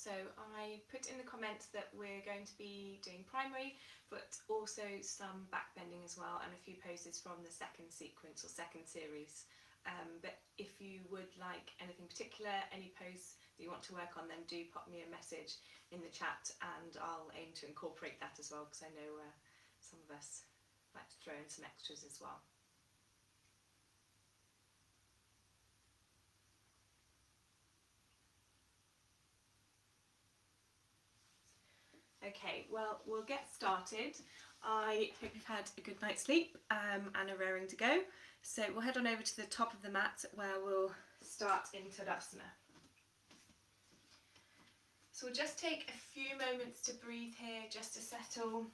So I put in the comments that we're going to be doing primary, but also some backbending as well, and a few poses from the second sequence or second series. But if you would like anything particular, any pose that you want to work on, then do pop me a message in the chat and I'll aim to incorporate that as well, because I know some of us like to throw in some extras as well. Okay, well, we'll get started. I hope you've had a good night's sleep and are raring to go. So we'll head on over to the top of the mat where we'll start in Tadasana. So we'll just take a few moments to breathe here, just to settle,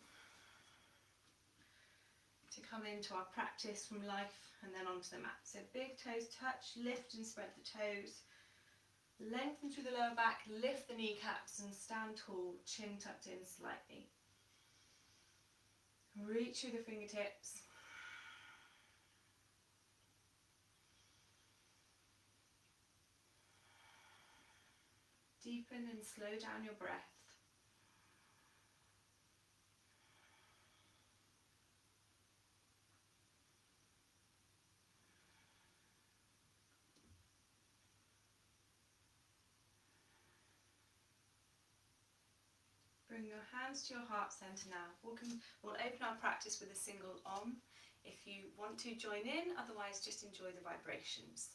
to come into our practice from life and then onto the mat. So big toes touch, lift and spread the toes. Lengthen through the lower back, lift the kneecaps and stand tall, chin tucked in slightly. Reach through the fingertips. Deepen and slow down your breath. Bring your hands to your heart centre now. We'll open our practice with a single Om. If you want to join in, otherwise just enjoy the vibrations.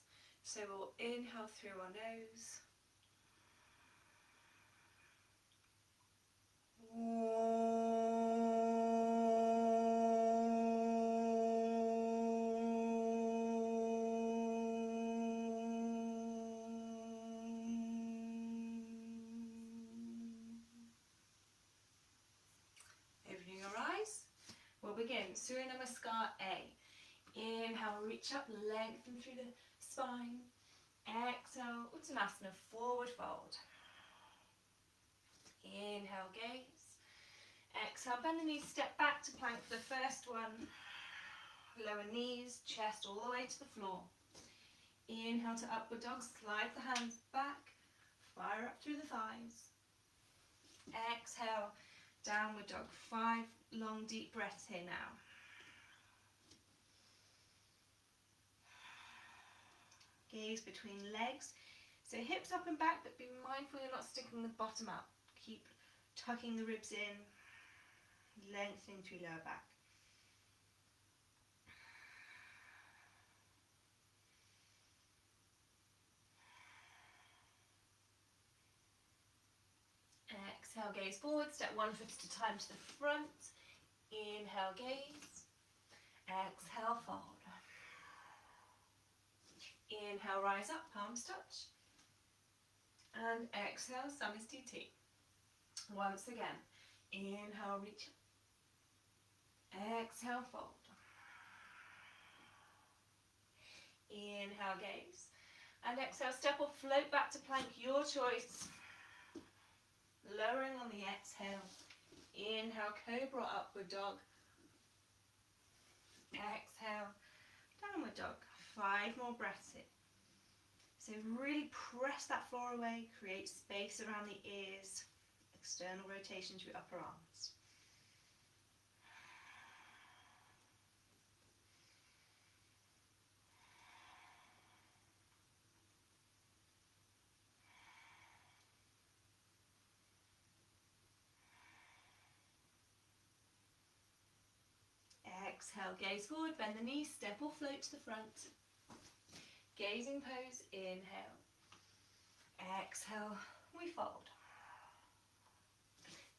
So we'll inhale through our nose. Opening your eyes, we'll begin Surya Namaskar A. Inhale, reach up, lengthen through the spine. Exhale, Uttanasana, forward fold. Inhale, gaze. Exhale, bend the knees, step back to plank for the first one. Lower knees, chest all the way to the floor. Inhale to upward dog, slide the hands back. Fire up through the thighs. Exhale, downward dog. 5 long deep breaths here now. Gaze between legs. So hips up and back, but be mindful you're not sticking the bottom out. Keep tucking the ribs in, lengthening through lower back. Exhale, gaze forward, step 1 foot at a time to the front. Inhale, gaze. Exhale, fold. Inhale, rise up, palms touch. And exhale, Samastiti. Once again, inhale, reach up. Exhale, fold. Inhale, gaze. And exhale, step or float back to plank, your choice. Lowering on the exhale. Inhale, cobra, upward dog. Exhale, downward dog. 5 more breaths here. So really press that floor away, create space around the ears, external rotation through upper arms. Exhale, gaze forward, bend the knees, step or float to the front. Gazing pose, inhale. Exhale, we fold.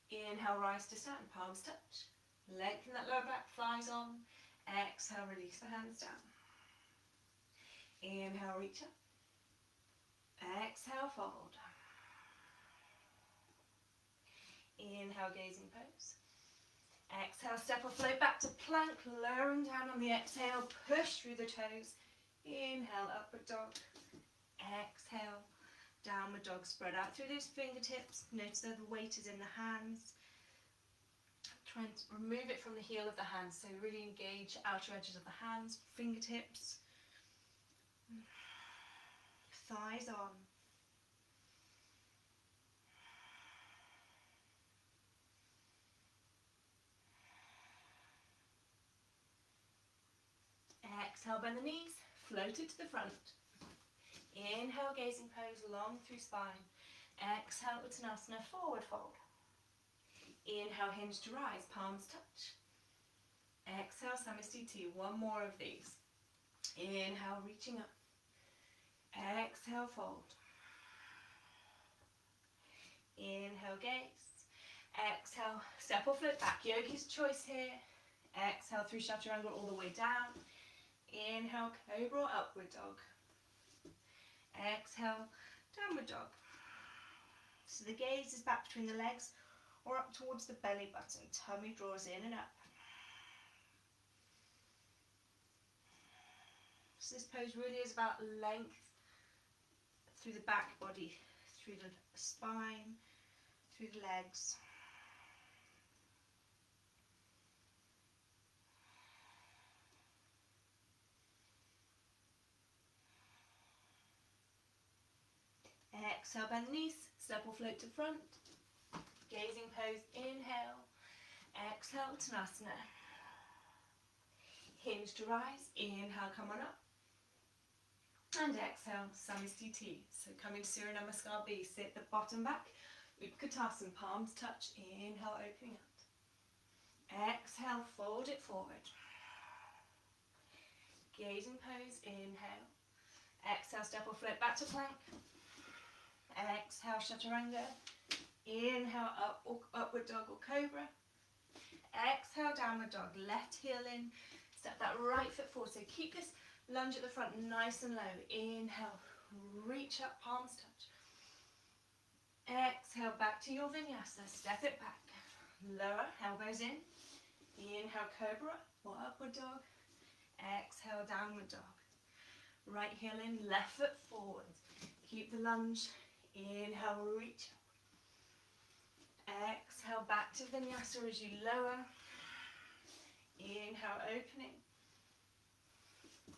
Inhale, rise to stand, palms touch. Lengthen that lower back, thighs on. Exhale, release the hands down. Inhale, reach up. Exhale, fold. Inhale, gazing pose. Exhale, step or float back to plank, lowering down on the exhale, push through the toes. Inhale, upward dog. Exhale, downward dog. Spread out through those fingertips. Notice that the weight is in the hands. Try and remove it from the heel of the hands. So really engage outer edges of the hands, fingertips. Thighs on. Exhale, bend the knees, float it to the front. Inhale, gazing pose, long through spine. Exhale, Uttanasana, forward fold. Inhale, hinge to rise, palms touch. Exhale, Samastiti, one more of these. Inhale, reaching up. Exhale, fold. Inhale, gaze. Exhale, step or float back. Yogi's choice here. Exhale through Chaturanga all the way down. Inhale, Cobra or Upward Dog. Exhale, Downward Dog. So the gaze is back between the legs or up towards the belly button. Tummy draws in and up. So this pose really is about length through the back body, through the spine, through the legs. Exhale, bend the knees, step or float to front. Gazing pose, inhale. Exhale, Uttanasana. Hinge to rise, inhale, come on up. And exhale, Samastiti. So coming to Surya Namaskar B, sit the bottom back. Utkatasana, palms touch, inhale, opening up. Exhale, fold it forward. Gazing pose, inhale. Exhale, step or float back to plank. Exhale, Chaturanga. Inhale, upward dog or cobra. Exhale, downward dog. Left heel in. Step that right foot forward. So keep this lunge at the front nice and low. Inhale, reach up, palms touch. Exhale, back to your vinyasa. Step it back. Lower, elbows in. Inhale, cobra or upward dog. Exhale, downward dog. Right heel in, left foot forward. Keep the lunge. Inhale, reach up. Exhale, back to vinyasa as you lower. Inhale, opening.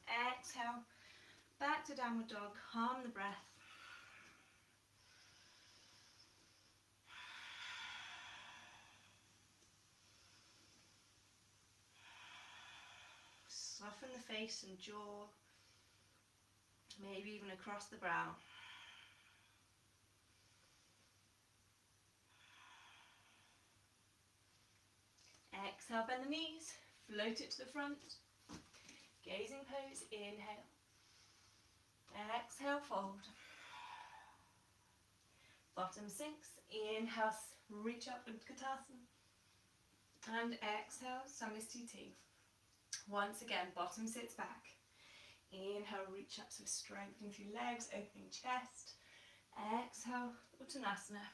Exhale, back to downward dog. Calm the breath. Soften the face and jaw, maybe even across the brow. Exhale, bend the knees, float it to the front. Gazing pose, inhale. Exhale, fold. Bottom sinks, inhale, reach up into Utkatasana. And exhale, Samastiti. Once again, bottom sits back. Inhale, reach up, so strengthening through legs, opening chest. Exhale, Uttanasana.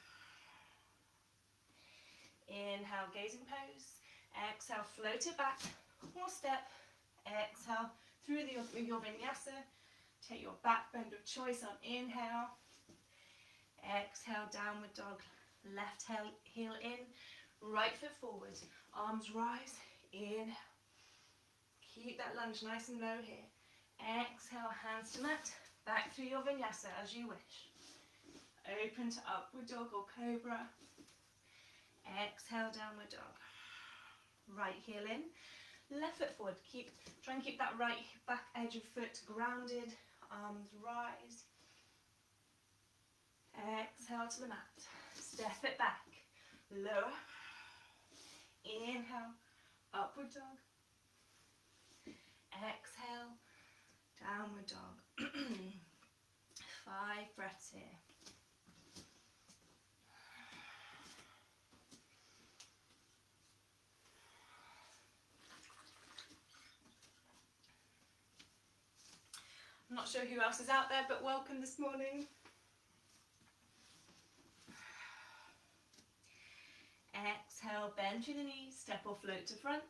Inhale, gazing pose. Exhale, float it back, or step. Exhale, through your vinyasa. Take your back bend of choice on inhale. Exhale, downward dog. Left heel in, right foot forward. Arms rise, inhale. Keep that lunge nice and low here. Exhale, hands to mat. Back through your vinyasa as you wish. Open to upward dog or cobra. Exhale, downward dog. Right heel in, left foot forward. Try and keep that right back edge of foot grounded. Arms rise. Exhale to the mat. Step it back. Lower. Inhale, upward dog. Exhale, downward dog. 5 breaths here. I'm not sure who else is out there, but welcome this morning. Exhale, bend through the knees, step or float to front.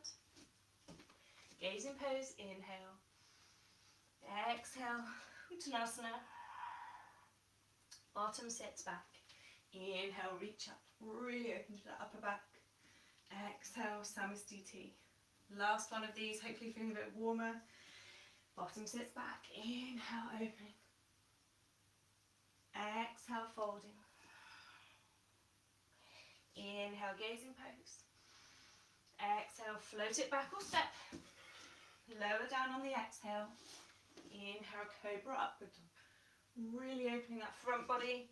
Gazing pose, inhale. Exhale, Uttanasana. Bottom sits back. Inhale, reach up. Really open to the upper back. Exhale, Samastiti. Last one of these, hopefully feeling a bit warmer. Bottom sits back. Inhale, opening. Exhale, folding. Inhale, gazing pose. Exhale, float it back or step. Lower down on the exhale. Inhale, cobra, upward dog. Really opening that front body.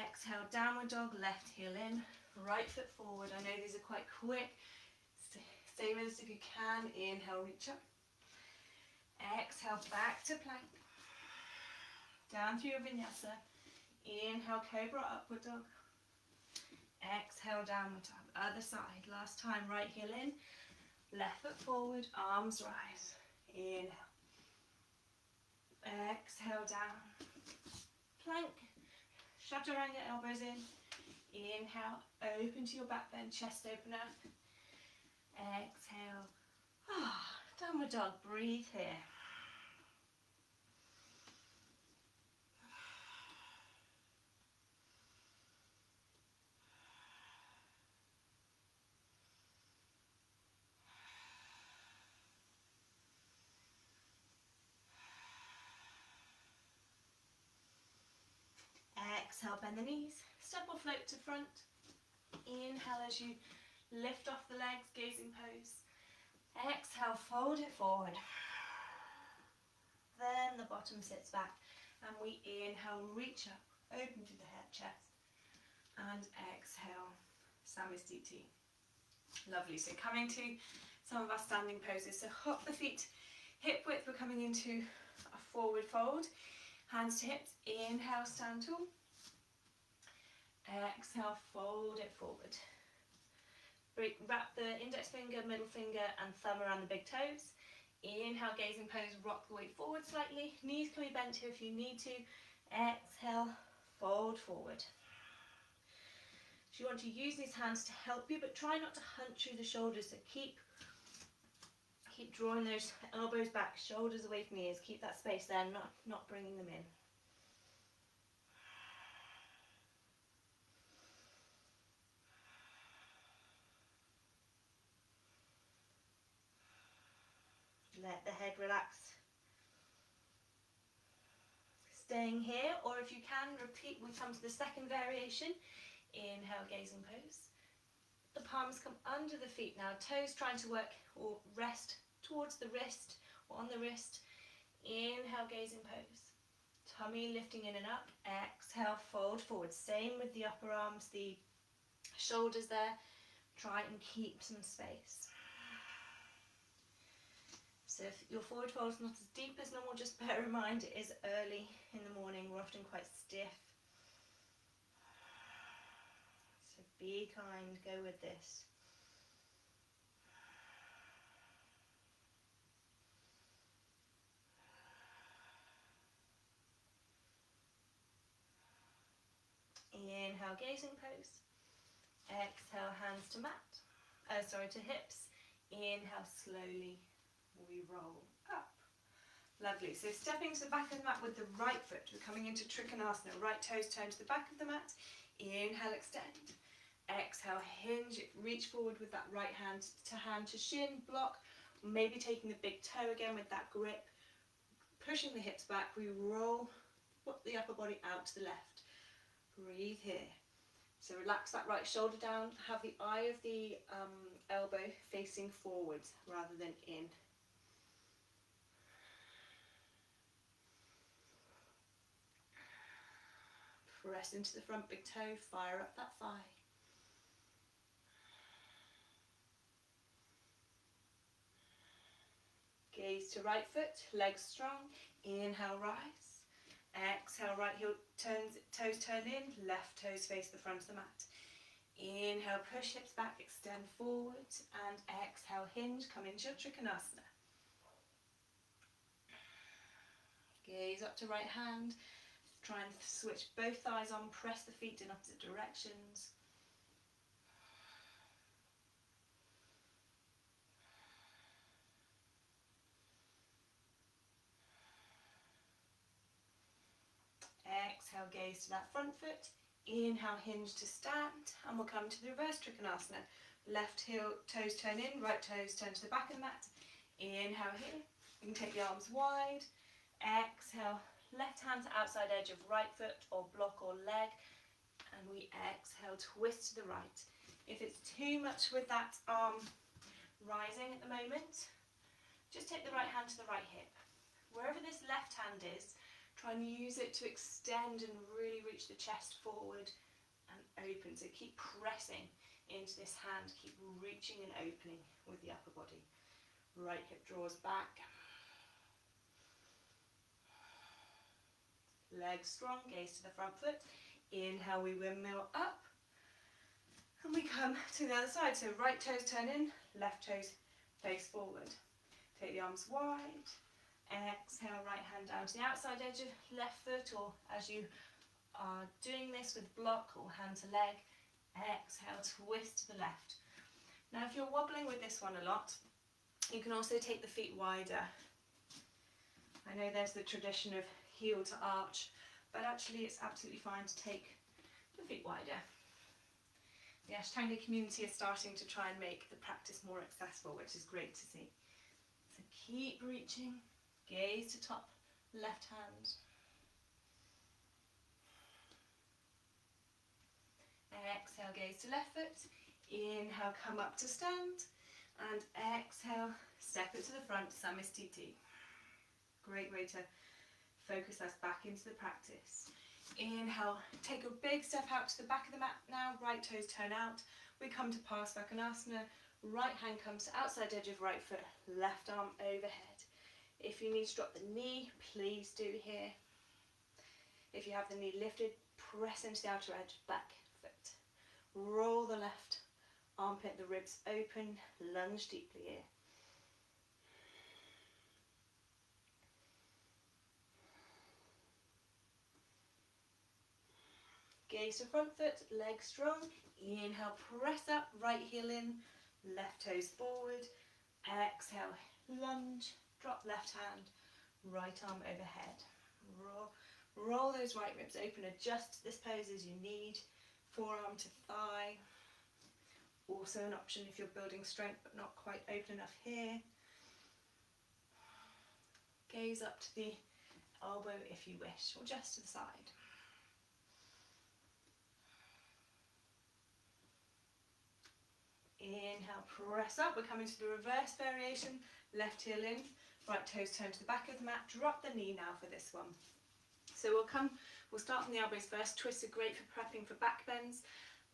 Exhale, downward dog, left heel in, right foot forward. I know these are quite quick. Stay with us if you can. Inhale, reach up. Exhale, back to plank. Down through your vinyasa. Inhale, cobra, upward dog. Exhale, downward dog. Other side. Last time, right heel in, left foot forward, arms rise. Inhale. Exhale, down. Plank. Chaturanga, elbows in. Inhale, open to your back bend, chest open up. Exhale. Downward dog, breathe here. Exhale, bend the knees, step or float to front. Inhale as you lift off the legs, gazing pose. Exhale, fold it forward. Then the bottom sits back and we inhale, reach up, open to the head, chest. And exhale, Samastiti. Lovely. So coming to some of our standing poses. So hop the feet hip width. We're coming into a forward fold. Hands to hips. Inhale, stand tall. Exhale, fold it forward. Wrap the index finger, middle finger and thumb around the big toes. Inhale, gazing pose, rock the weight forward slightly. Knees can be bent here if you need to. Exhale, fold forward. So you want to use these hands to help you, but try not to hunch through the shoulders. So keep drawing those elbows back, shoulders away from ears. Keep that space there, not bringing them in. Let the head relax. Staying here, or if you can, repeat. We come to the second variation. Inhale, gazing pose. The palms come under the feet now. Toes trying to work or rest towards the wrist or on the wrist. Inhale, gazing pose. Tummy lifting in and up. Exhale, fold forward. Same with the upper arms, the shoulders there. Try and keep some space. So if your forward fold is not as deep as normal, just bear in mind it is early in the morning. We're often quite stiff. So be kind, go with this. Inhale, gazing pose. Exhale, hands to to hips. Inhale, slowly we roll up. Lovely. So stepping to the back of the mat with the right foot. We're coming into Trikonasana. Right toes turn to the back of the mat. Inhale, extend. Exhale, hinge. Reach forward with that right hand to shin, block. Maybe taking the big toe again with that grip. Pushing the hips back. We roll the upper body out to the left. Breathe here. So relax that right shoulder down. Have the eye of the elbow facing forwards rather than in. Press into the front big toe, fire up that thigh. Gaze to right foot, legs strong. Inhale, rise. Exhale, right heel toes turn in, left toes face the front of the mat. Inhale, push hips back, extend forward, and exhale, hinge, come into your Trikonasana. Gaze up to right hand. Try and switch both thighs on, press the feet in opposite directions. Exhale, gaze to that front foot. Inhale, hinge to stand, and we'll come to the reverse Trikonasana. Left heel, toes turn in, right toes turn to the back of the mat. Inhale here. You can take the arms wide. Exhale, left hand to outside edge of right foot or block or leg, and we exhale, twist to the right. If it's too much with that arm rising at the moment, just take the right hand to the right hip. Wherever this left hand is, try and use it to extend and really reach the chest forward and open. So keep pressing into this hand, keep reaching and opening with the upper body. Right hip draws back. Legs strong, gaze to the front foot. Inhale, we windmill up. And we come to the other side. So right toes turn in, left toes face forward. Take the arms wide. Exhale, right hand down to the outside edge of left foot, or as you are doing this with block or hand to leg, exhale, twist to the left. Now if you're wobbling with this one a lot, you can also take the feet wider. I know there's the tradition of heel to arch, but actually it's absolutely fine to take the feet wider. The Ashtanga community is starting to try and make the practice more accessible, which is great to see. So keep reaching, gaze to top left hand. Exhale, gaze to left foot. Inhale, come up to stand. And exhale, step it to the front, Samastiti. Great way to focus us back into the practice. Inhale, take a big step out to the back of the mat now. Right toes turn out. We come to Prasarita. Right hand comes to outside edge of right foot, left arm overhead. If you need to drop the knee, please do here. If you have the knee lifted, press into the outer edge, back foot. Roll the left armpit, the ribs open, lunge deeply here. Gaze to front foot, legs strong. Inhale, press up, right heel in, left toes forward. Exhale, lunge, drop left hand, right arm overhead. Roll those right ribs open, adjust this pose as you need. Forearm to thigh. Also an option if you're building strength but not quite open enough here. Gaze up to the elbow if you wish, or just to the side. Inhale, press up. We're coming to the reverse variation. Left heel in, right toes turn to the back of the mat. Drop the knee now for this one. So we'll start from the elbows first. Twists are great for prepping for back bends.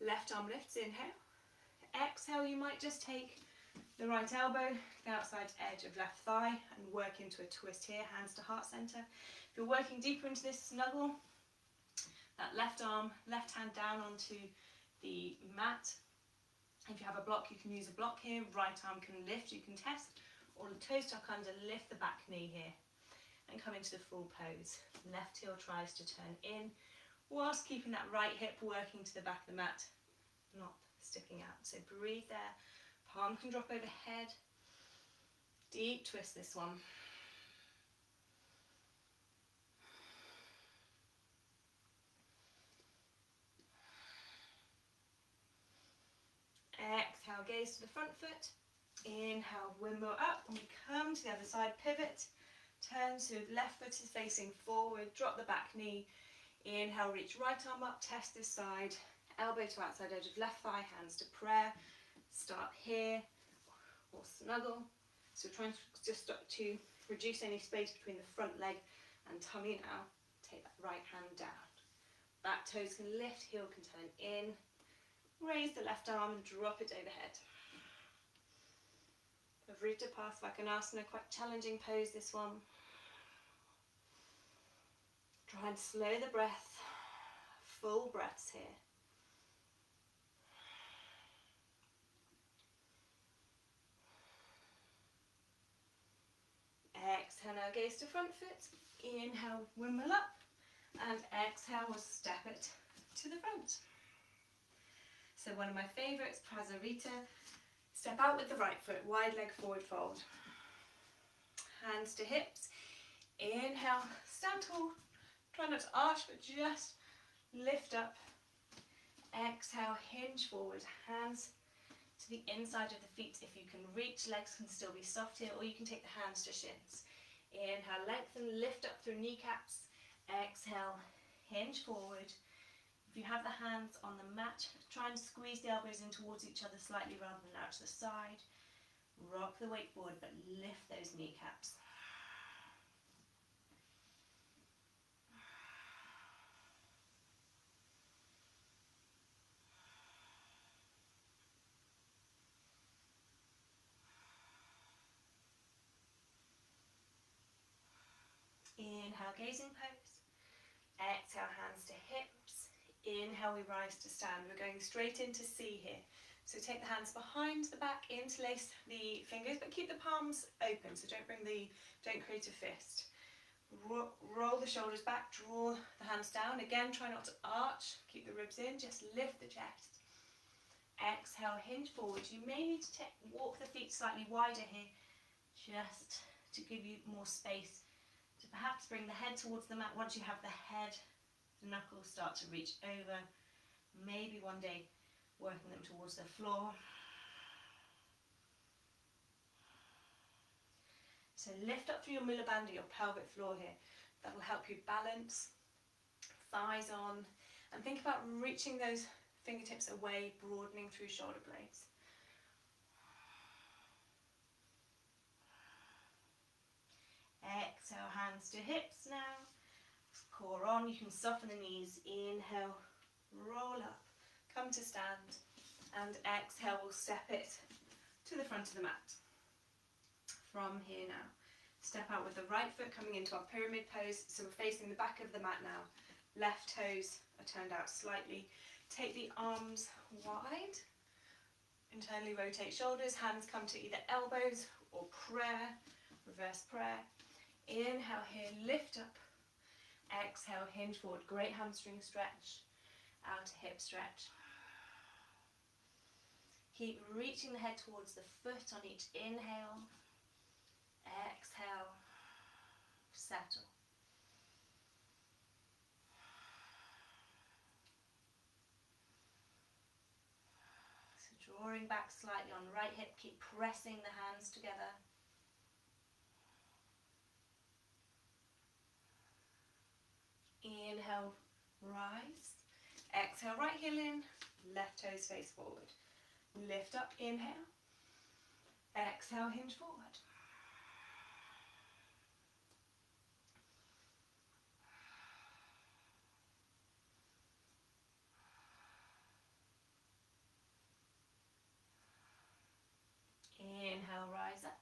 Left arm lifts, inhale. Exhale, you might just take the right elbow, the outside edge of left thigh, and work into a twist here, hands to heart center. If you're working deeper into this snuggle, that left arm, left hand down onto the mat. If you have a block, you can use a block here. Right arm can lift, you can test, or the toes tuck under, lift the back knee here, and come into the full pose. Left heel tries to turn in, whilst keeping that right hip working to the back of the mat, not sticking out. So breathe there. Palm can drop overhead. Deep twist this one. Exhale, gaze to the front foot. Inhale, windmill up, and we come to the other side, pivot. Turn so the left foot is facing forward, drop the back knee. Inhale, reach right arm up, test this side. Elbow to outside edge of left thigh, hands to prayer. Start here, or snuggle. So trying to reduce any space between the front leg and tummy now. Take that right hand down. Back toes can lift, heel can turn in. Raise the left arm and drop it overhead. Prasarita, quite challenging pose this one. Try and slow the breath, full breaths here. Exhale, now gaze to front foot. Inhale, windmill up, and exhale, we'll step it to the front. So one of my favourites, Prasarita. Step out with the right foot, wide leg forward fold. Hands to hips. Inhale, stand tall. Try not to arch, but just lift up. Exhale, hinge forward. Hands to the inside of the feet if you can reach. Legs can still be soft here, or you can take the hands to shins. Inhale, lengthen, lift up through kneecaps. Exhale, hinge forward. If you have the hands on the mat, try and squeeze the elbows in towards each other slightly rather than out to the side. Rock the weight forward, but lift those kneecaps. Inhale, gazing pose. Exhale, hands to hips. Inhale, we rise to stand. We're going straight into C here. So take the hands behind the back, interlace the fingers, but keep the palms open. So don't create a fist. Roll the shoulders back, draw the hands down. Again, try not to arch, keep the ribs in, just lift the chest. Exhale, hinge forward. You may need to walk the feet slightly wider here, just to give you more space. To perhaps bring the head towards the mat. Once you have the head, the knuckles start to reach over. Maybe one day working them towards the floor. So lift up through your Mula Bandha, your pelvic floor here. That will help you balance, thighs on, and think about reaching those fingertips away, broadening through shoulder blades. Exhale, hands to hips now. Core on, you can soften the knees. Inhale, roll up, come to stand, and exhale, we'll step it to the front of the mat. From here now, step out with the right foot coming into our pyramid pose, so we're facing the back of the mat now. Left toes are turned out slightly. Take the arms wide, internally rotate shoulders, hands come to either elbows or prayer, reverse prayer. Inhale here, lift up. Exhale, hinge forward, great hamstring stretch, out to hip stretch. Keep reaching the head towards the foot on each inhale. Exhale, settle. So drawing back slightly on right hip, keep pressing the hands together. Inhale, rise. Exhale, right heel in, left toes face forward. Lift up, inhale. Exhale, hinge forward. Inhale, rise up.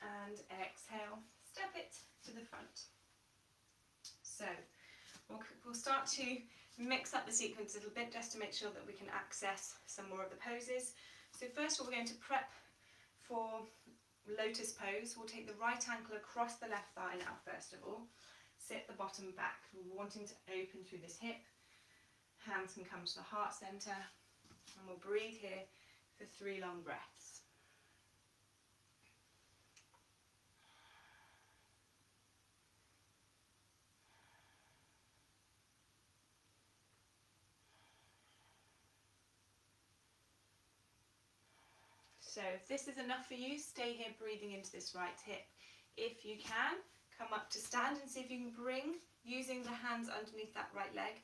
And exhale, step it to the front. So we'll start to mix up the sequence a little bit just to make sure that we can access some more of the poses. So first of all, we're going to prep for Lotus Pose. We'll take the right ankle across the left thigh now first of all. Sit the bottom back. We're wanting to open through this hip. Hands can come to the heart center. And we'll breathe here for 3 long breaths. So if this is enough for you, stay here breathing into this right hip. If you can, come up to stand and see if you can bring, using the hands underneath that right leg,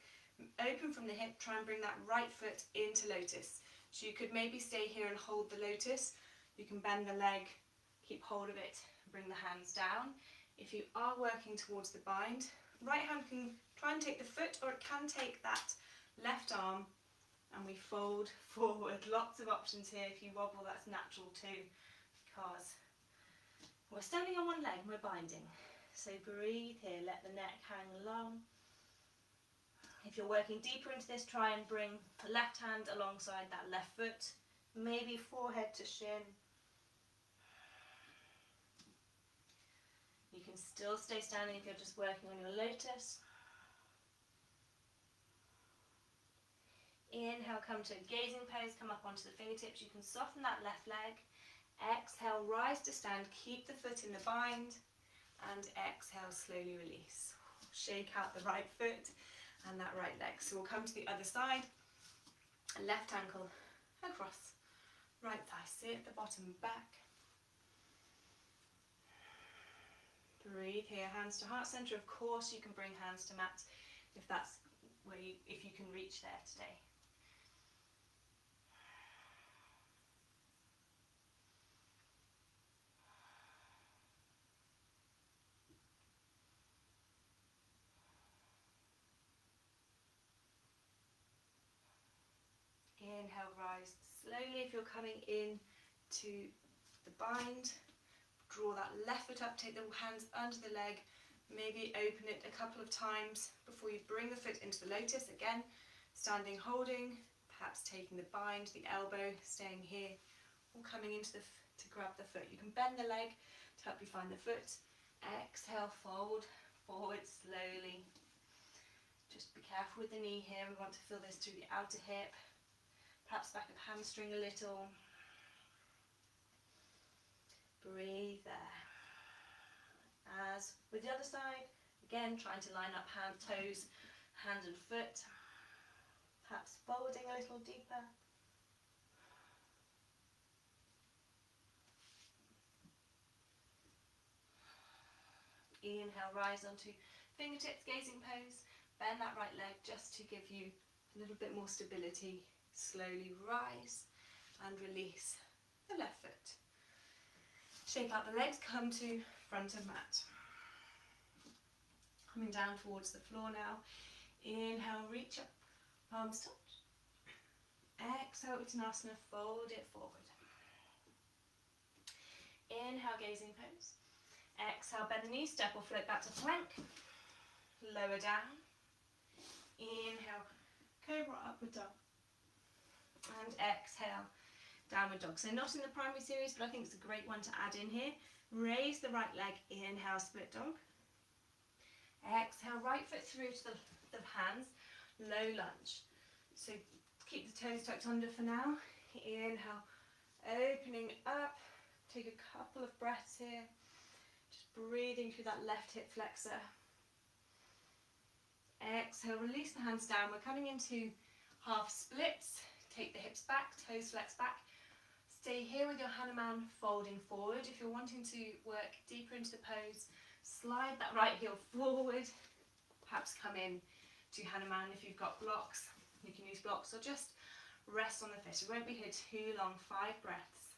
open from the hip, try and bring that right foot into lotus. So you could maybe stay here and hold the lotus. You can bend the leg, keep hold of it, bring the hands down. If you are working towards the bind, right hand can try and take the foot, or it can take that left arm, and we fold forward. Lots of options here. If you wobble, that's natural too, because we're standing on one leg and we're binding. So breathe here, let the neck hang long. If you're working deeper into this, try and bring the left hand alongside that left foot, maybe forehead to shin. You can still stay standing if you're just working on your lotus. Inhale, come to a gazing pose, come up onto the fingertips. You can soften that left leg. Exhale, rise to stand, keep the foot in the bind, and exhale, slowly release. Shake out the right foot and that right leg. So we'll come to the other side. Left ankle across, right thigh, sit the bottom back. Breathe here, hands to heart center. Of course, you can bring hands to mat if that's where if you can reach there today. Inhale, rise slowly. If you're coming in to the bind, draw that left foot up, take the hands under the leg, maybe open it a couple of times before you bring the foot into the lotus. Again, standing, holding, perhaps taking the bind, the elbow, staying here, or coming into to grab the foot. You can bend the leg to help you find the foot. Exhale, fold forward slowly. Just be careful with the knee here. We want to feel this through the outer hip, perhaps back of hamstring a little. Breathe there. As with the other side, again trying to line up hand, toes, hand and foot, perhaps folding a little deeper. Inhale, rise onto fingertips, gazing pose. Bend that right leg just to give you a little bit more stability. Slowly rise and release the left foot. Shake out the legs, come to front of mat. Coming down towards the floor now. Inhale, reach up, palms touch. Exhale, Uttanasana, fold it forward. Inhale, gazing pose. Exhale, bend the knees, step or float back to plank. Lower down. Inhale, cobra, upward dog. And exhale, downward dog. So not in the primary series, but I think it's a great one to add in here. Raise the right leg, inhale, split dog. Exhale, right foot through to the hands, low lunge. So keep the toes tucked under for now. Inhale, opening up. Take a couple of breaths here. Just breathing through that left hip flexor. Exhale, release the hands down. We're coming into half splits. Take the hips back, toes flex back. Stay here with your Hanuman folding forward. If you're wanting to work deeper into the pose, slide that right heel forward. Perhaps come in to Hanuman if you've got blocks. You can use blocks or just rest on the foot. We won't be here too long, 5 breaths.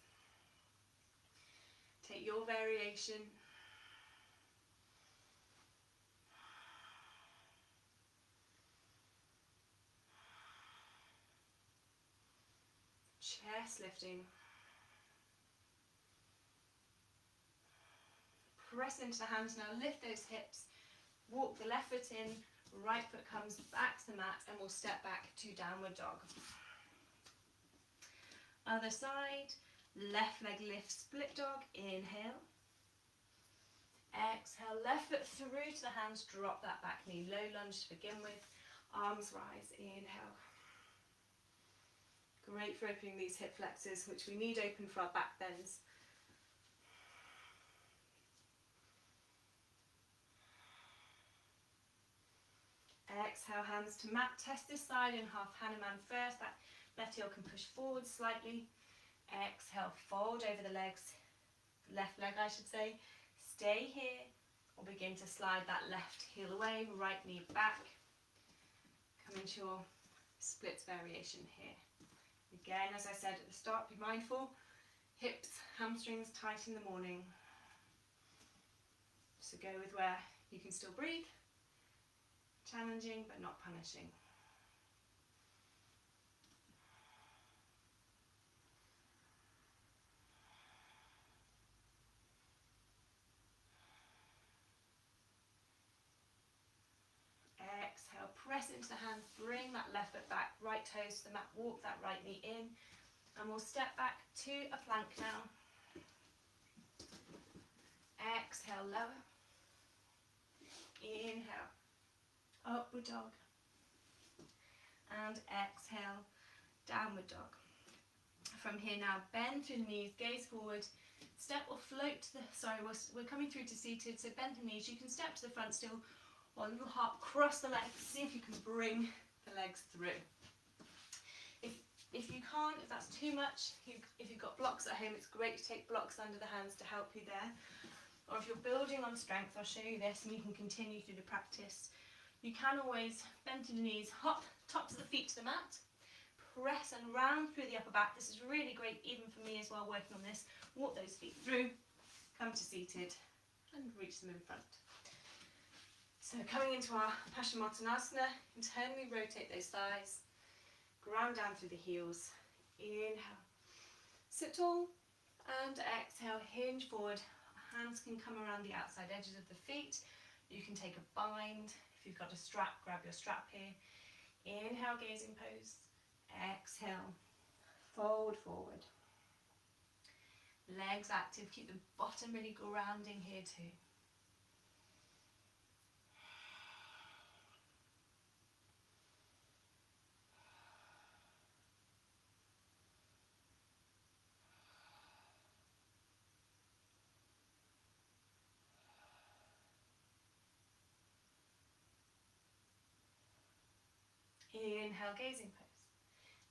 Take your variation. Chest lifting. Press into the hands now, lift those hips, walk the left foot in, right foot comes back to the mat, and we'll step back to downward dog. Other side, left leg lift, split dog, inhale. Exhale, left foot through to the hands, drop that back knee, low lunge to begin with, arms rise, inhale. Great for opening these hip flexors, which we need open for our back bends. Exhale, hands to mat. Test this side in half Hanuman first. That left heel can push forward slightly. Exhale, fold over the legs. Left leg, I should say. Stay here or begin to slide that left heel away. Right knee back. Come into your splits variation here. Again, as I said at the start, be mindful. Hips, hamstrings tight in the morning. So go with where you can still breathe. Challenging but not punishing. Exhale, press into the hands, bring that left foot back, right toes to the mat, walk that right knee in, and we'll step back to a plank now. Exhale, lower. Inhale. Upward dog, and exhale, downward dog. From here now, bend through the knees, gaze forward, step or float to we're coming through to seated, so bend the knees. You can step to the front still, or a little hop, cross the legs, see if you can bring the legs through. If you can't, if that's too much, if you've got blocks at home, it's great to take blocks under the hands to help you there. Or if you're building on strength, I'll show you this and you can continue through the practice. You can always bend to the knees, hop, tops of the feet to the mat, press and round through the upper back. This is really great even for me as well, working on this. Walk those feet through, come to seated and reach them in front. So coming into our Paschimottanasana, internally rotate those thighs, Ground down through the heels. Inhale, sit tall, and exhale, hinge forward. Hands can come around the outside edges of the feet. You can take a bind. If you've got a strap, grab your strap here. Inhale, gazing pose. Exhale, fold forward. Legs active, keep the bottom really grounding here too. Inhale, gazing pose.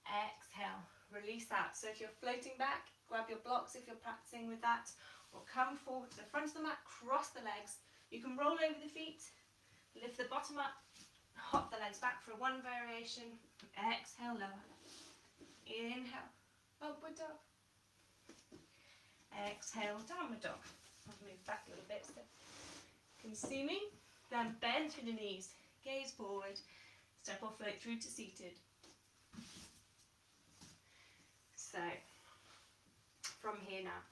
Exhale, release out. So if you're floating back, grab your blocks if you're practicing with that, or come forward to the front of the mat, cross the legs. You can roll over the feet, lift the bottom up, hop the legs back for one variation. Exhale, lower. Inhale, upward dog. Exhale, downward dog. I'll move back a little bit so you can see me. Then bend through the knees, gaze forward. Step or float through to seated. So, from here now,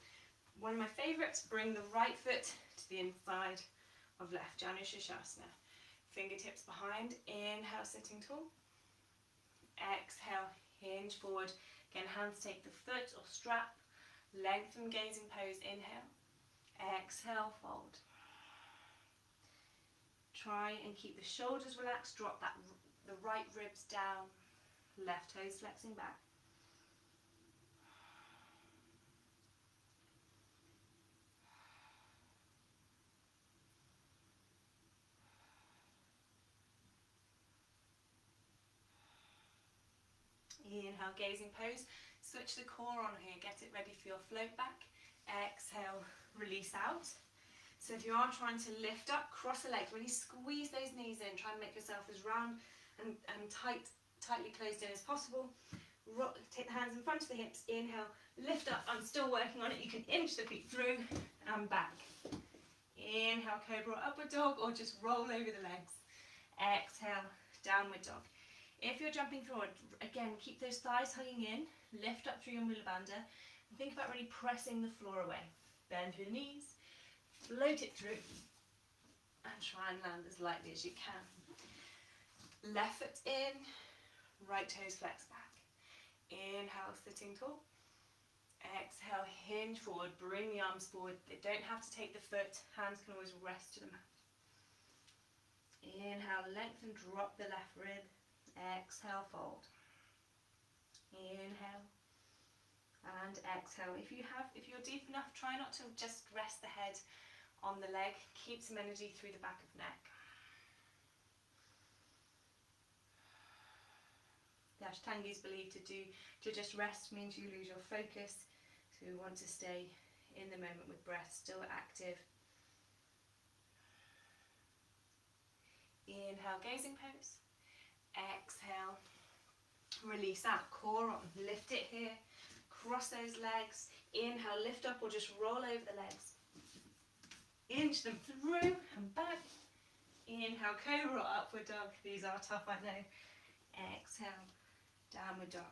one of my favourites, bring the right foot to the inside of left, Janu Shirshasana. Fingertips behind, inhale, sitting tall. Exhale, hinge forward. Again, hands take the foot or strap. Lengthen gazing pose, inhale. Exhale, fold. Try and keep the shoulders relaxed, drop the right ribs down, left toes flexing back. Inhale, gazing pose. Switch the core on here, get it ready for your float back. Exhale, release out. So if you are trying to lift up, cross the legs, really squeeze those knees in, try and make yourself as round and tightly closed in as possible. Take the hands in front of the hips, inhale, lift up. I'm still working on it. You can inch the feet through and back. Inhale, cobra or upward dog, or just roll over the legs. Exhale, downward dog. If you're jumping forward, again, keep those thighs hugging in, lift up through your mula bandha, and think about really pressing the floor away. Bend through the knees, float it through, and try and land as lightly as you can. Left foot in, right toes flex back. Inhale, sitting tall. Exhale, hinge forward, bring the arms forward. They don't have to take the foot, hands can always rest to the mat. Inhale, lengthen, drop the left rib. Exhale, fold. Inhale and exhale. If you're deep enough, try not to just rest the head on the leg. Keep some energy through the back of neck. The Ashtanga is believed to just rest means you lose your focus. So we want to stay in the moment with breath, still active. Inhale, gazing pose. Exhale, release out, core on, lift it here, cross those legs. Inhale, lift up or just roll over the legs. Inch them through and back. Inhale, cobra or upward dog. These are tough, I know. Exhale, downward dog.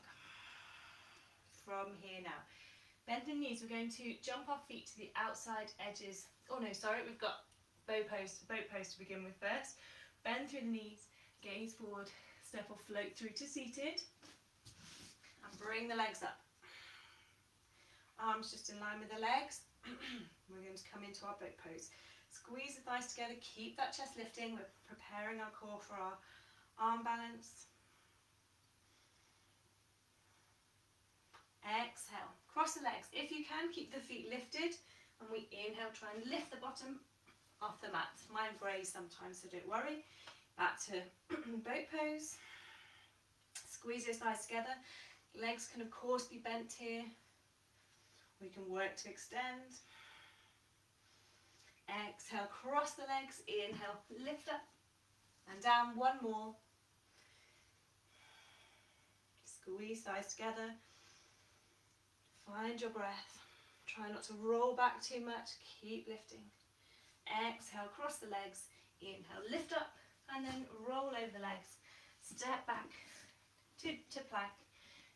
From here now, bend the knees. We're going to jump our feet to the outside edges. Oh no, sorry, we've got boat pose to begin with first. Bend through the knees, gaze forward, step or float through to seated, and bring the legs up. Arms just in line with the legs. We're going to come into our boat pose. Squeeze the thighs together, keep that chest lifting. We're preparing our core for our arm balance. Exhale, cross the legs. If you can, keep the feet lifted, and we inhale, try and lift the bottom off the mat. Mine brays sometimes, so don't worry. Back to boat pose. Squeeze your thighs together. Legs can of course be bent here. We can work to extend. Exhale, cross the legs. Inhale, lift up and down. One more. Squeeze thighs together. Find your breath. Try not to roll back too much. Keep lifting. Exhale, cross the legs. Inhale, lift up and then roll over the legs. Step back. to plank.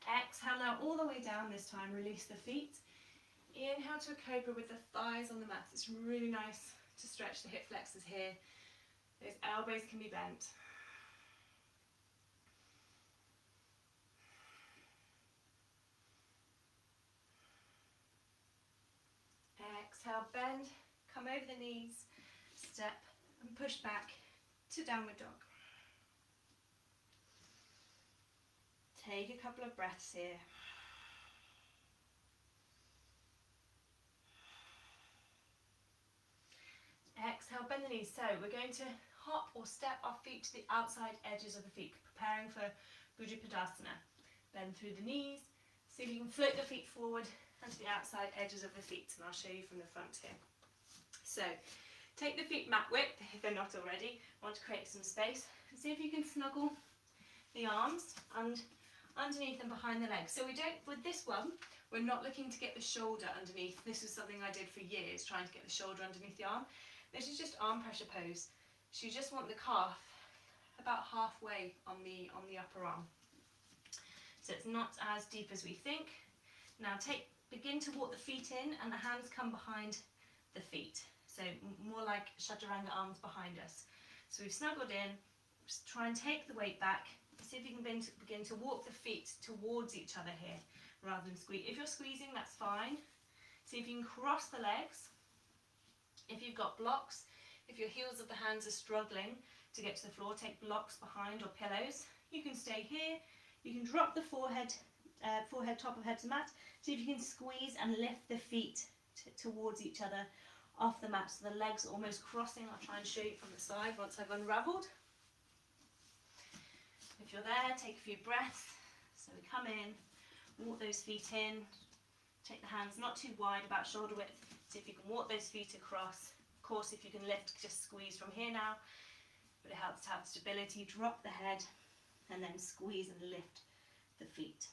Exhale now all the way down this time, release the feet. Inhale to a cobra with the thighs on the mat. It's really nice to stretch the hip flexors here. Those elbows can be bent. Exhale, bend, come over the knees, step and push back to downward dog. Take a couple of breaths here. Exhale, bend the knees. So we're going to hop or step our feet to the outside edges of the feet, preparing for Tadasana. Bend through the knees, see if you can float the feet forward and to the outside edges of the feet, and I'll show you from the front here. So take the feet mat width if they're not already. Want to create some space, and see if you can snuggle the arms and underneath and behind the legs. So we don't, with this one, we're not looking to get the shoulder underneath. This is something I did for years, trying to get the shoulder underneath the arm. This is just arm pressure pose. So you just want the calf about halfway on the upper arm. So it's not as deep as we think. Now begin to walk the feet in and the hands come behind the feet. So more like chaturanga arms behind us. So we've snuggled in, just try and take the weight back. See if you can begin to walk the feet towards each other here rather than squeeze. If you're squeezing, that's fine. See if you can cross the legs. If you've got blocks, if your heels of the hands are struggling to get to the floor, take blocks behind or pillows. You can stay here. You can drop the forehead, top of head to mat. See if you can squeeze and lift the feet towards each other off the mat, so the legs are almost crossing. I'll try and show you from the side once I've unravelled. If you're there, take a few breaths. So we come in, walk those feet in, take the hands not too wide, about shoulder width. See if you can walk those feet across. Of course, if you can lift, just squeeze from here now. But it helps to have stability. Drop the head and then squeeze and lift the feet.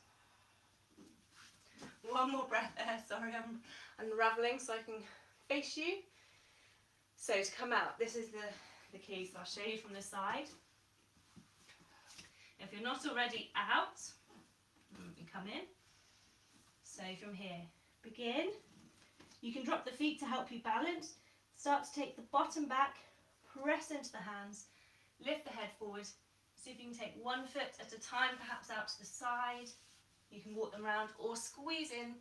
One more breath there. Sorry, I'm unravelling so I can face you. So to come out, this is the key. So I'll show you from the side. If you're not already out, you come in. So from here, begin. You can drop the feet to help you balance. Start to take the bottom back, press into the hands, lift the head forward. See if you can take one foot at a time, perhaps out to the side. You can walk them around or squeeze in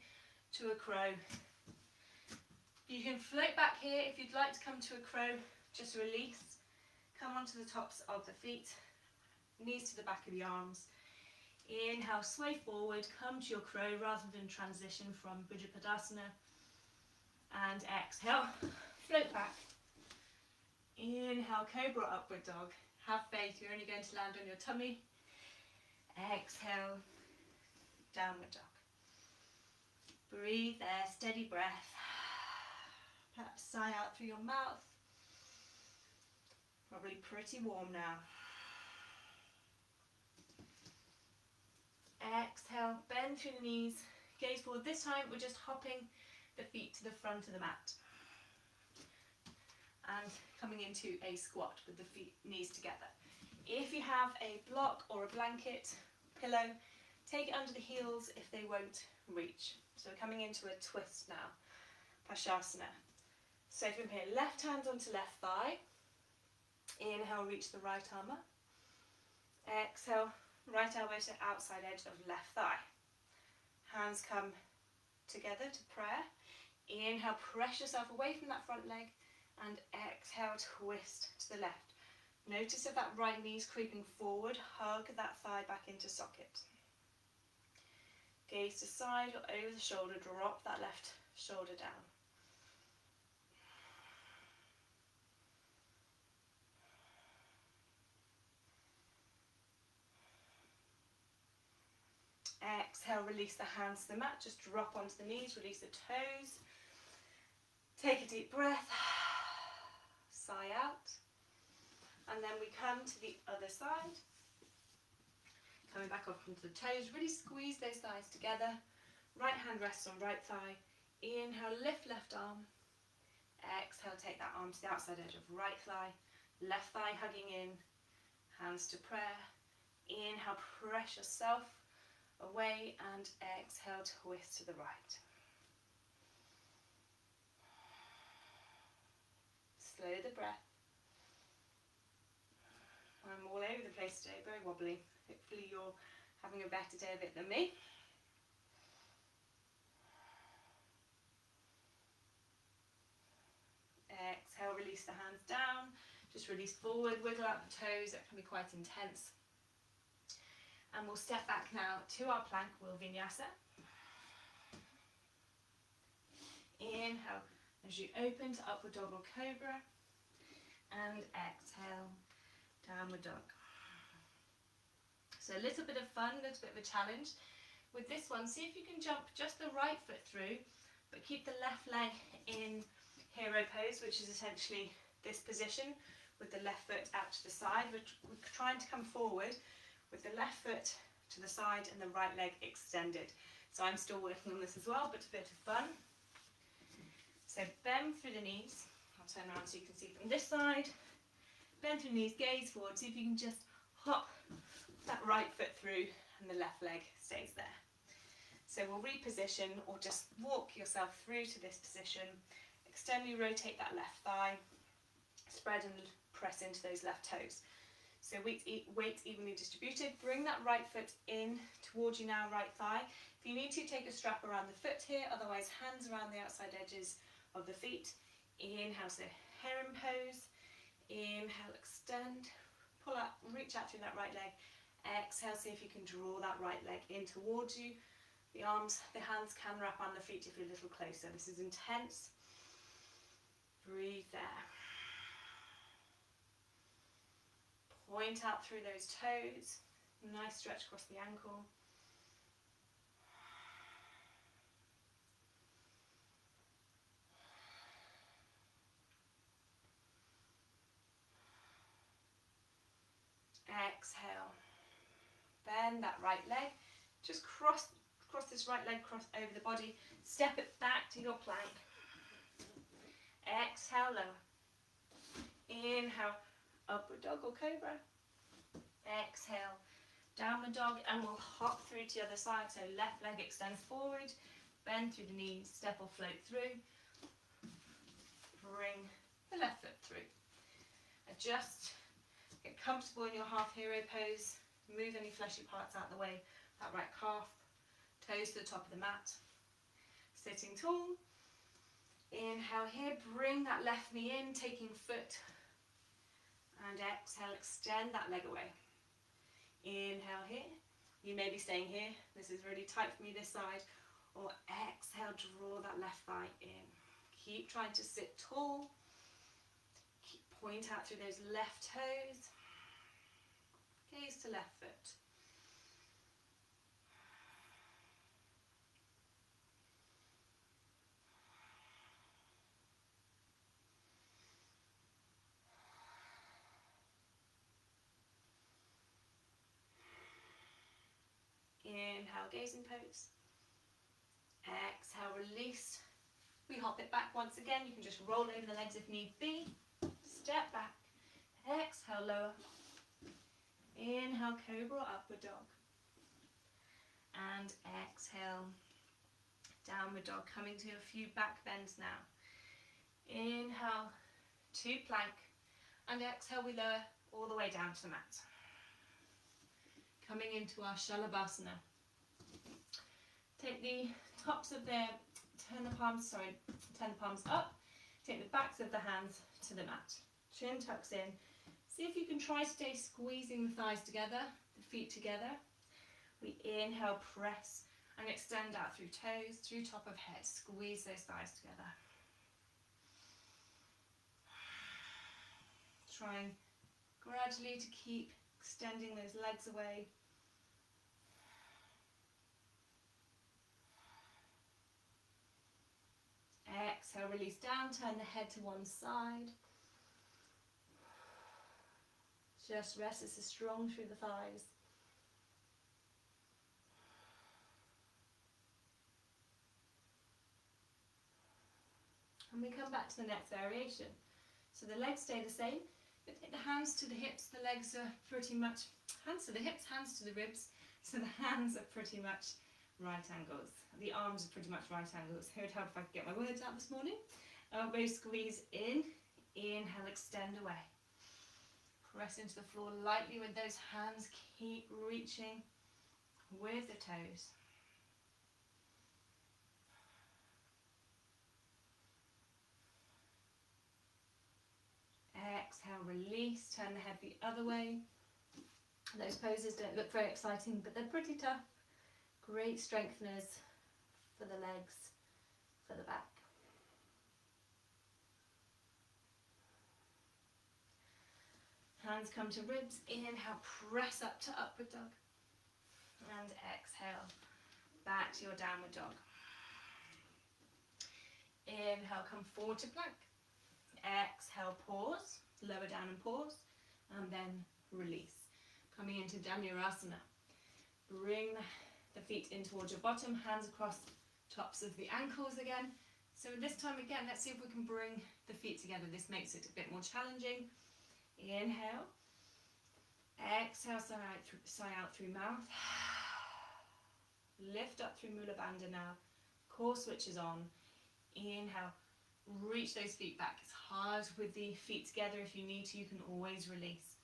to a crow. You can float back here if you'd like to come to a crow, just release. Come onto the tops of the feet, knees to the back of the arms. Inhale, sway forward, come to your crow rather than transition from Tadasana. And exhale, float back. Inhale, cobra upward dog. Have faith, you're only going to land on your tummy. Exhale, downward dog. Breathe there, steady breath. Perhaps sigh out through your mouth. Probably pretty warm now. Exhale, bend through the knees, gaze forward. This time we're just hopping the feet to the front of the mat. And coming into a squat with the knees together. If you have a block or a blanket, pillow, take it under the heels if they won't reach. So we're coming into a twist now, Prasarita. So from here, left hand onto left thigh. Inhale, reach the right arm up. Exhale, right elbow to outside edge of left thigh. Hands come together to prayer. Inhale, press yourself away from that front leg. And exhale, twist to the left. Notice if that right knee's creeping forward, hug that thigh back into socket. Gaze to side or over the shoulder, drop that left shoulder down. Exhale, release the hands to the mat, just drop onto the knees, release the toes. Take a deep breath. Sigh out, and then we come to the other side, coming back up onto the toes. Really squeeze those thighs together. Right hand rests on right thigh. Inhale, lift left arm. Exhale, take that arm to the outside edge of right thigh. Left thigh hugging in, hands to prayer. Inhale, press yourself away, and exhale, twist to the right. Slow the breath. I'm all over the place today, very wobbly. Hopefully you're having a better day of it than me. Exhale, release the hands down. Just release forward, wiggle out the toes. That can be quite intense. And we'll step back now to our plank, we'll Vinyasa. Inhale as you open to upward dog or cobra. And exhale, downward dog. So a little bit of fun, a little bit of a challenge. With this one, see if you can jump just the right foot through, but keep the left leg in hero pose, which is essentially this position with the left foot out to the side. We're trying to come forward with the left foot to the side and the right leg extended. So I'm still working on this as well, but a bit of fun. So bend through the knees. I'll turn around so you can see from this side. Bend through the knees, gaze forward. See if you can just hop that right foot through and the left leg stays there. So we'll reposition or just walk yourself through to this position. Externally rotate that left thigh. Spread and press into those left toes. So weight evenly distributed. Bring that right foot in towards you now, right thigh. If you need to, take a strap around the foot here, otherwise hands around the outside edges of the feet. Inhale, so heron pose. Inhale, extend. Pull up, reach out through that right leg. Exhale, see if you can draw that right leg in towards you. The arms, the hands can wrap around the feet if you're a little closer. This is intense. Breathe there. Point out through those toes. Nice stretch across the ankle. Exhale. Bend that right leg. Just cross this right leg over the body. Step it back to your plank. Exhale, lower. Inhale, upward dog or cobra. Exhale, downward dog, and we'll hop through to the other side. So left leg extends forward, bend through the knees, step or float through. Bring the left foot through. Adjust, get comfortable in your half hero pose. Move any fleshy parts out of the way. That right calf, toes to the top of the mat. Sitting tall. Inhale here, bring that left knee in, taking foot. And exhale, extend that leg away. Inhale here. You may be staying here. This is really tight for me this side. Or exhale, draw that left thigh in. Keep trying to sit tall. Point out through those left toes. Gaze to left foot. Inhale, gazing pose. Exhale, release. We hop it back once again. You can just roll over the legs if need be. Step back. Exhale, lower. Inhale, cobra, upward dog. And exhale, downward dog. Coming to a few back bends now. Inhale, to plank. And exhale, we lower all the way down to the mat. Coming into our Shalabhasana. Take the tops of turn the palms up. Take the backs of the hands to the mat. Chin tucks in. See if you can try to stay squeezing the thighs together, the feet together. We inhale, press, and extend out through toes, through top of head. Squeeze those thighs together. Trying gradually to keep extending those legs away. Exhale, release down, turn the head to one side. Just rest, this is strong through the thighs. And we come back to the next variation. So the legs stay the same, but take the hands to the hips, the legs are pretty much Hands to the hips, hands to the ribs. So the hands are pretty much right angles. The arms are pretty much right angles. It would help if I could get my words out this morning. Elbow squeeze in. Inhale, extend away. Press into the floor lightly with those hands. Keep reaching with the toes. Exhale, release, turn the head the other way. Those poses don't look very exciting, but they're pretty tough. Great strengtheners for the legs, for the back. Hands come to ribs. Inhale, press up to upward dog. And exhale, back to your downward dog. Inhale, come forward to plank. Exhale, pause, lower down and pause, and then release. Coming into Dhanurasana. Bring the feet in towards your bottom, hands across tops of the ankles again. So this time again, let's see if we can bring the feet together. This makes it a bit more challenging. Inhale. Exhale, sigh out through mouth. Lift up through Mula Bandha now. Core switches on. Inhale. Reach those feet back as hard with the feet together. If you need to, you can always release.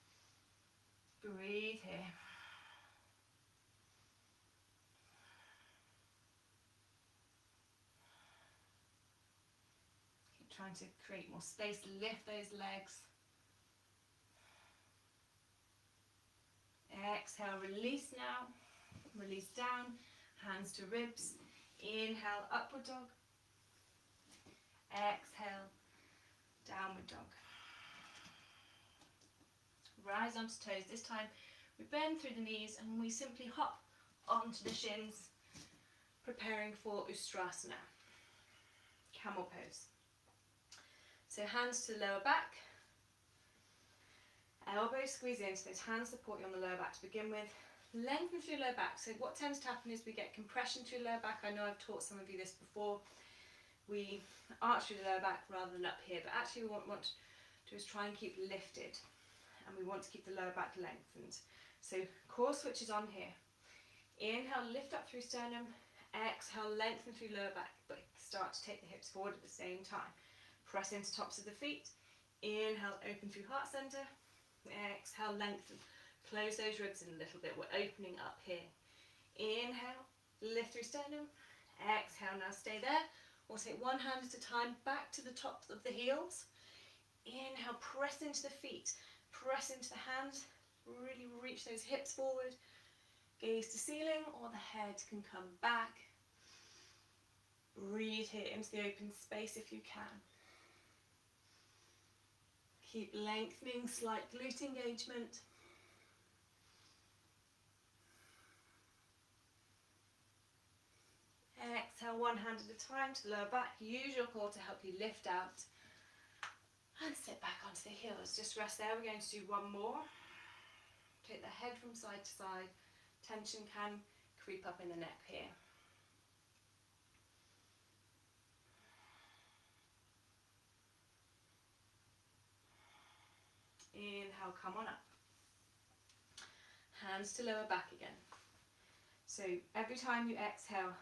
Breathe here. Keep trying to create more space. Lift those legs. Exhale, release now. Release down. Hands to ribs. Inhale, upward dog. Exhale, downward dog. Rise onto toes. This time we bend through the knees and we simply hop onto the shins, preparing for Ustrasana, Camel Pose. So hands to the lower back, elbows squeeze in, so those hands support you on the lower back to begin with. Lengthen through lower back. So what tends to happen is we get compression through lower back. I know I've taught some of you this before. We arch through the lower back rather than up here, but actually what we want to do is try and keep lifted, and we want to keep the lower back lengthened. So core switches on here. Inhale, lift up through sternum. Exhale, lengthen through lower back, but start to take the hips forward at the same time. Press into tops of the feet. Inhale, open through heart center. Exhale, lengthen. Close those ribs in a little bit. We're opening up here. Inhale, lift through sternum. Exhale, now stay there. We'll take one hand at a time back to the tops of the heels. Inhale, press into the feet, press into the hands, really reach those hips forward. Gaze to ceiling, or the head can come back. Breathe here into the open space if you can. Keep lengthening, slight glute engagement. Exhale, one hand at a time to the lower back. Use your core to help you lift out. And sit back onto the heels. Just rest there. We're going to do one more. Take the head from side to side. Tension can creep up in the neck here. Inhale, come on up. Hands to lower back again. So every time you exhale,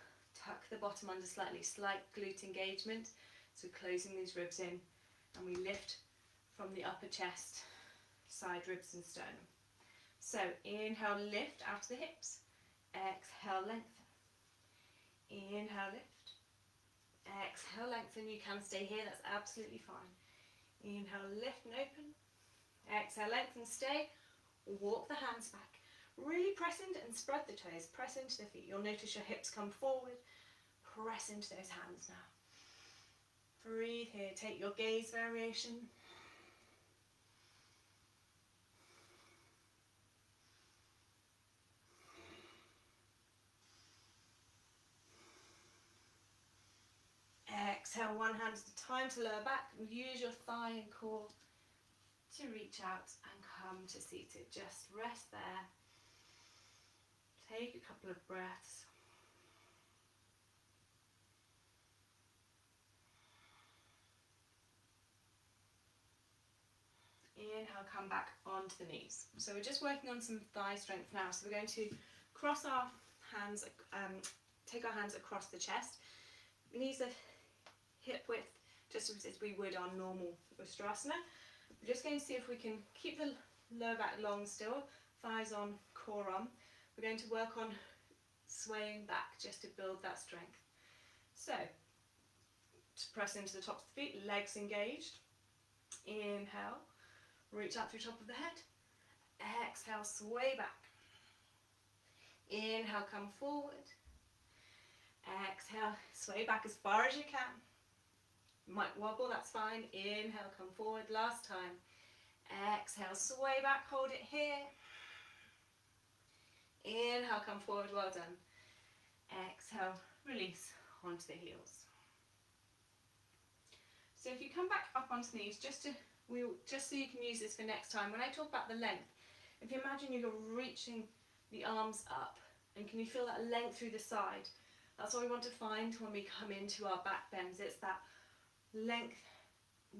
tuck the bottom under slightly, slight glute engagement. So closing these ribs in, and we lift from the upper chest, side ribs and sternum. So inhale, lift out to the hips. Exhale, lengthen. Inhale, lift. Exhale, lengthen. You can stay here, that's absolutely fine. Inhale, lift and open. Exhale, lengthen, stay. Walk the hands back. Really press into and spread the toes. Press into the feet. You'll notice your hips come forward. Press into those hands now. Breathe here. Take your gaze variation. Exhale, one hand at a time to lower back. Use your thigh and core to reach out and come to seated. Just rest there. Take a couple of breaths. Inhale, come back onto the knees. So we're just working on some thigh strength now. So we're going to cross our hands, take our hands across the chest, knees are hip width, just as we would on normal Ustrasana. We're just going to see if we can keep the lower back long still, thighs on, core on. We're going to work on swaying back just to build that strength. So, just press into the tops of the feet, legs engaged. Inhale, reach out through top of the head. Exhale, sway back. Inhale, come forward. Exhale, sway back as far as you can. You might wobble, that's fine. Inhale, come forward, last time. Exhale, sway back, hold it here. Inhale, come forward, well done. Exhale, release onto the heels. So if you come back up onto the knees, just so you can use this for next time, when I talk about the length, if you imagine you're reaching the arms up, and can you feel that length through the side? That's what we want to find when we come into our back bends. It's that length,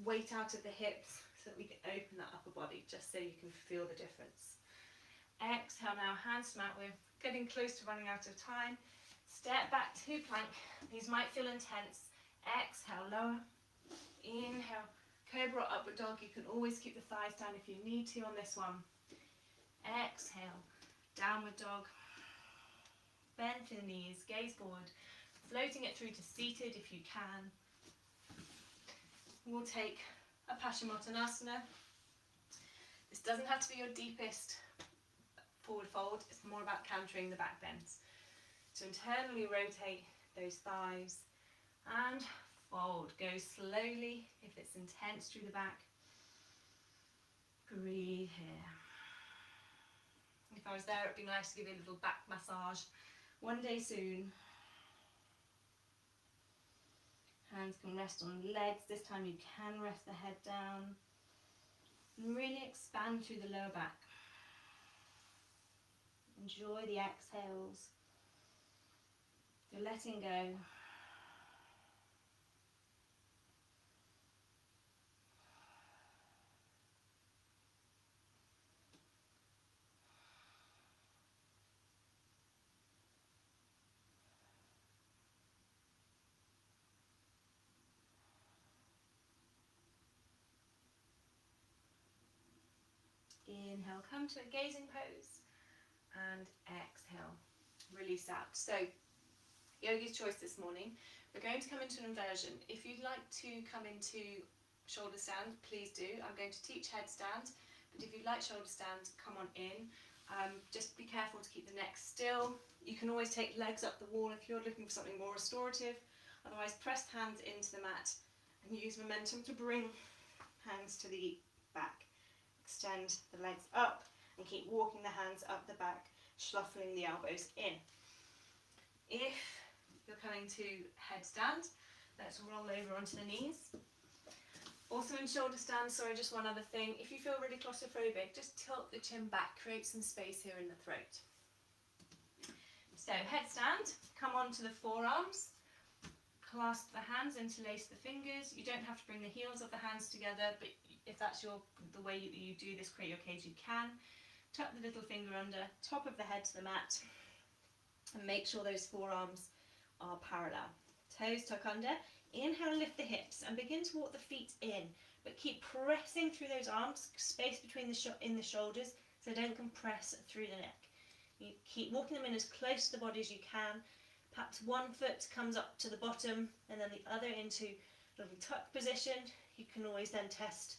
weight out of the hips, so that we can open that upper body, just so you can feel the difference. Exhale now, hands to mat. We're getting close to running out of time. Step back to plank. These might feel intense. Exhale, lower. Inhale, cobra or upward dog. You can always keep the thighs down if you need to on this one. Exhale, downward dog. Bend through the knees, gaze forward, floating it through to seated if you can. We'll take a Paschimottanasana. This doesn't have to be your deepest forward fold, it's more about countering the back bends. So internally rotate those thighs and fold. Go slowly if it's intense through the back. Breathe here. If I was there, it'd be nice to give you a little back massage. One day soon. Hands can rest on legs. This time you can rest the head down. And really expand through the lower back. Enjoy the exhales. You're letting go. Inhale, come to a gazing pose, and exhale, release out. So, yogi's choice this morning. We're going to come into an inversion. If you'd like to come into shoulder stand, please do. I'm going to teach headstand, but if you'd like shoulder stand, come on in. Just be careful to keep the neck still. You can always take legs up the wall if you're looking for something more restorative. Otherwise, press hands into the mat and use momentum to bring hands to the back. Extend the legs up and keep walking the hands up the back, shuffling the elbows in. If you're coming to headstand, let's roll over onto the knees. Also in shoulder stand, sorry, just one other thing. If you feel really claustrophobic, just tilt the chin back, create some space here in the throat. So headstand, come onto the forearms, clasp the hands, interlace the fingers. You don't have to bring the heels of the hands together, but if that's the way you do this, create your cage, you can. Tuck the little finger under, top of the head to the mat, and make sure those forearms are parallel. Toes tuck under. Inhale, lift the hips and begin to walk the feet in, but keep pressing through those arms, space between the shoulders, so don't compress through the neck. You keep walking them in as close to the body as you can. Perhaps one foot comes up to the bottom and then the other into a little tuck position. You can always then test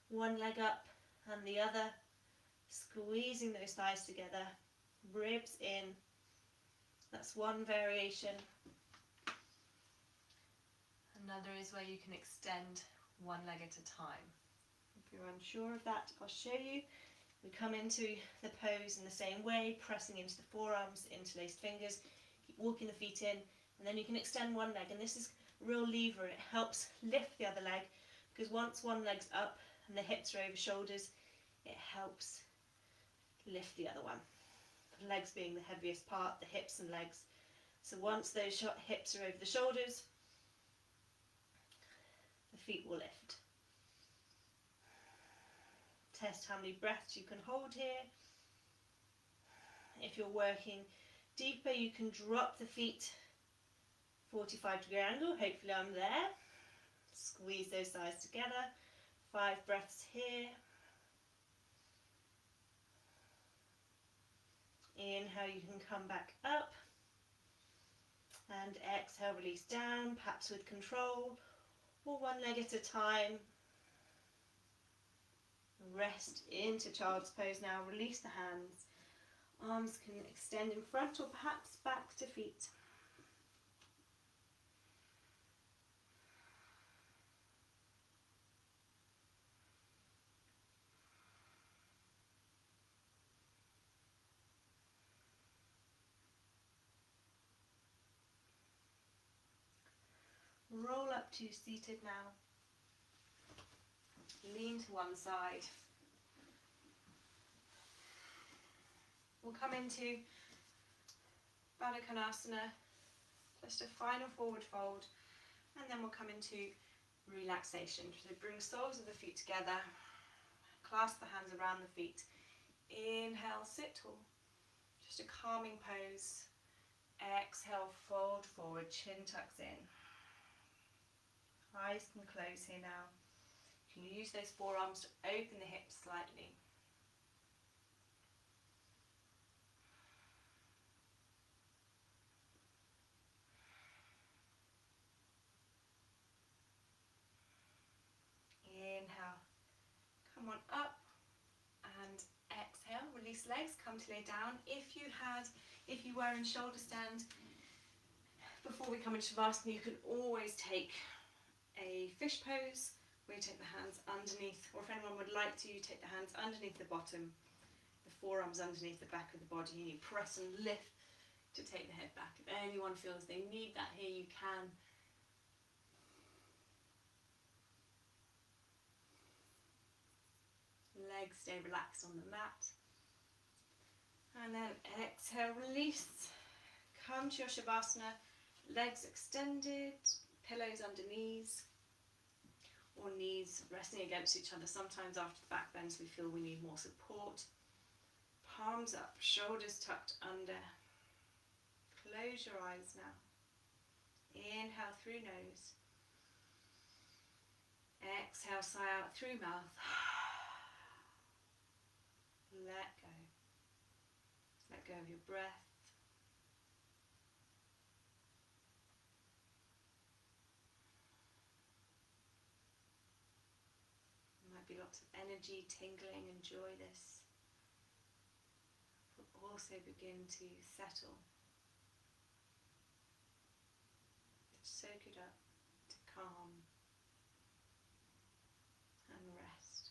one leg up and the other, squeezing those thighs together, ribs in. That's one variation. Another is where you can extend one leg at a time. If you're unsure of that, I'll show you. We come into the pose in the same way, pressing into the forearms, interlaced fingers, keep walking the feet in, and then you can extend one leg. And this is a real lever. It helps lift the other leg, because once one leg's up and the hips are over shoulders, it helps lift the other one. The legs being the heaviest part, the hips and legs. So once those hips are over the shoulders, the feet will lift. test how many breaths you can hold here. If you're working deeper, you can drop the feet 45-degree angle. Hopefully I'm there. Squeeze those thighs together. 5 breaths here. Inhale, you can come back up. And exhale, release down, perhaps with control, or one leg at a time. Rest into child's pose now. Release the hands. Arms can extend in front or perhaps back to feet. Roll up to seated now. Lean to one side. We'll come into Asana, just a final forward fold, and then we'll come into relaxation. So bring soles of the feet together, clasp the hands around the feet. Inhale, sit tall, just a calming pose. Exhale, fold forward, chin tucks in. Eyes can close here now. You can use those forearms to open the hips slightly. Inhale, come on up, and exhale, release legs, come to lay down. If you were in shoulder stand before we come into Shavasana, you can always take a fish pose where you take the hands underneath, or if anyone would like to, you take the hands underneath the bottom, the forearms underneath the back of the body, and you press and lift to take the head back. If anyone feels they need that here, you can. Legs stay relaxed on the mat. And then exhale, release. Come to your Shavasana, legs extended, pillows under knees, or knees resting against each other. Sometimes after the back bends we feel we need more support. Palms up, shoulders tucked under. Close your eyes now. Inhale through nose. Exhale, sigh out through mouth. Let go. Let go of your breath. There might be lots of energy, tingling. Enjoy this. But also begin to settle. To soak it up, to calm and rest.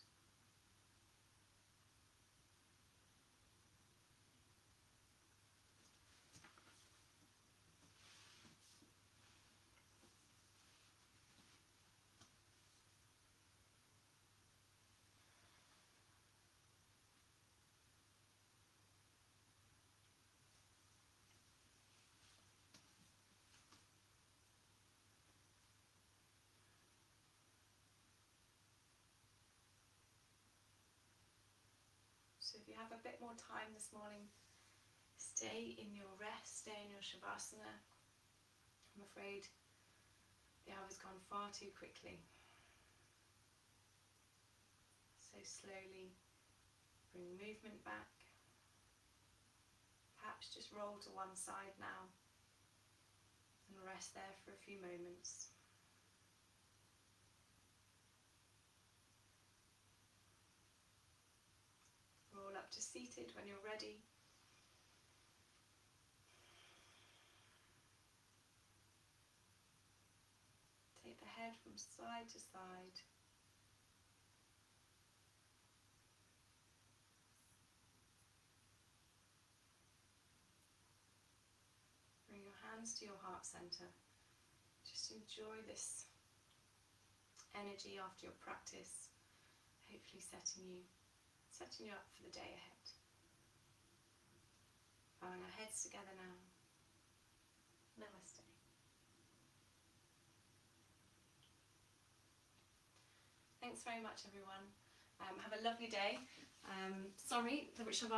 So if you have a bit more time this morning, stay in your rest, stay in your Shavasana. I'm afraid the hour's gone far too quickly. So slowly bring movement back. Perhaps just roll to one side now and rest there for a few moments. Roll up to seated when you're ready. Take the head from side to side. Bring your hands to your heart center. Just enjoy this energy after your practice, hopefully setting you up for the day ahead. Bowing our heads together now. Namaste. Thanks very much everyone. Have a lovely day. Sorry, which